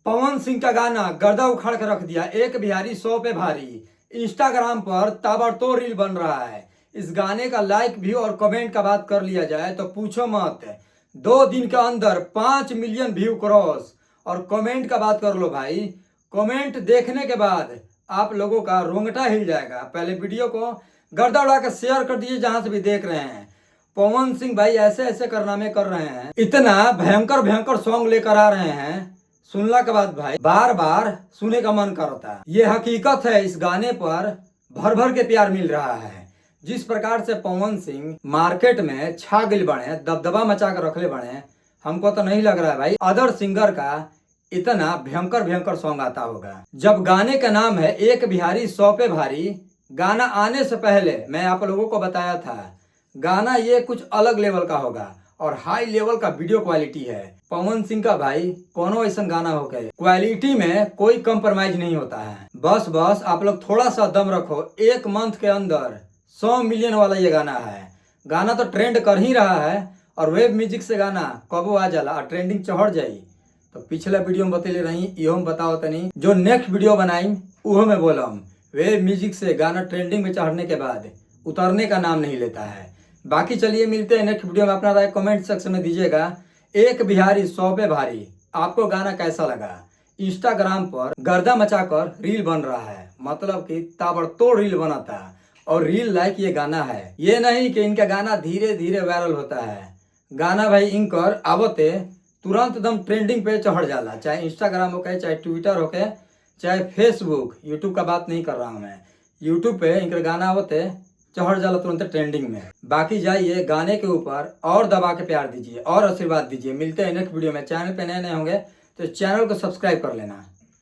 पवन सिंह का गाना गर्दा उखाड़ कर रख दिया, एक बिहारी 100 पे भारी। इंस्टाग्राम पर ताबड़तोड़ रील बन रहा है। इस गाने का लाइक व्यू और कमेंट का बात कर लिया जाए तो पूछो मत, 2 दिन के अंदर 5 मिलियन व्यू क्रॉस। और कमेंट का बात कर लो भाई, कमेंट देखने के बाद आप लोगों का रोंगटा हिल जाएगा। पहले वीडियो को गर्दा उड़ा के शेयर कर दीजिए जहां से भी देख रहे हैं। पवन सिंह भाई ऐसे ऐसे कारनामे कर रहे हैं, इतना भयंकर भयंकर सॉन्ग लेकर आ रहे हैं, सुनने के बाद भाई बार बार सुने का मन करता है। ये हकीकत है, इस गाने पर भर भर के प्यार मिल रहा है। जिस प्रकार से पवन सिंह मार्केट में छा गिल बने, दबदबा मचा कर रखले बने, हमको तो नहीं लग रहा है भाई अदर सिंगर का इतना भयंकर भयंकर सॉन्ग आता होगा। जब गाने का नाम है एक बिहारी 100 पे भारी, गाना आने से पहले मैं आप लोगों को बताया था गाना ये कुछ अलग लेवल का होगा और हाई लेवल का वीडियो क्वालिटी है। पवन सिंह का भाई कोनो ऐसा गाना हो गए, क्वालिटी में कोई कम्प्रोमाइज नहीं होता है। बस आप लोग थोड़ा सा दम रखो, 1 मंथ के अंदर 100 मिलियन वाला ये गाना है। गाना तो ट्रेंड कर ही रहा है और वेब म्यूजिक से गाना कबो आ जाला और ट्रेंडिंग चढ़ जाई। तो पिछला वीडियो में बतेले रही, इहो में बताओ तनी, जो नेक्स्ट वीडियो बनाई उहो में बोलम वेब म्यूजिक से गाना ट्रेंडिंग में चढ़ने के बाद उतरने का नाम नहीं लेता है। बाकी चलिए मिलते हैं नेक्स्ट वीडियो में। अपना राय कमेंट सेक्शन में दीजिएगा। एक बिहारी 100 पे भारी आपको गाना कैसा लगा? इंस्टाग्राम पर गर्दा मचाकर रील बन रहा है, मतलब कि ताबड़तोड़ रील बना था और रील लाइक ये गाना है। ये नहीं कि इनका गाना धीरे धीरे वायरल होता है। गाना भाई इनकर आवते तुरंत एकदम ट्रेंडिंग पे चढ़ जाला, चाहे इंस्टाग्राम हो के, चाहे ट्विटर हो के, चाहे फेसबुक। यूट्यूब का बात नहीं कर रहा हूँ मैं, यूट्यूब पे इनकर गाना होते चढ़ जाला तुरंत ट्रेंडिंग में। बाकी जाइए गाने के ऊपर और दबा के प्यार दीजिए और आशीर्वाद दीजिए। मिलते हैं नेक्स्ट वीडियो में। चैनल पे नए नए होंगे तो चैनल को सब्सक्राइब कर लेना।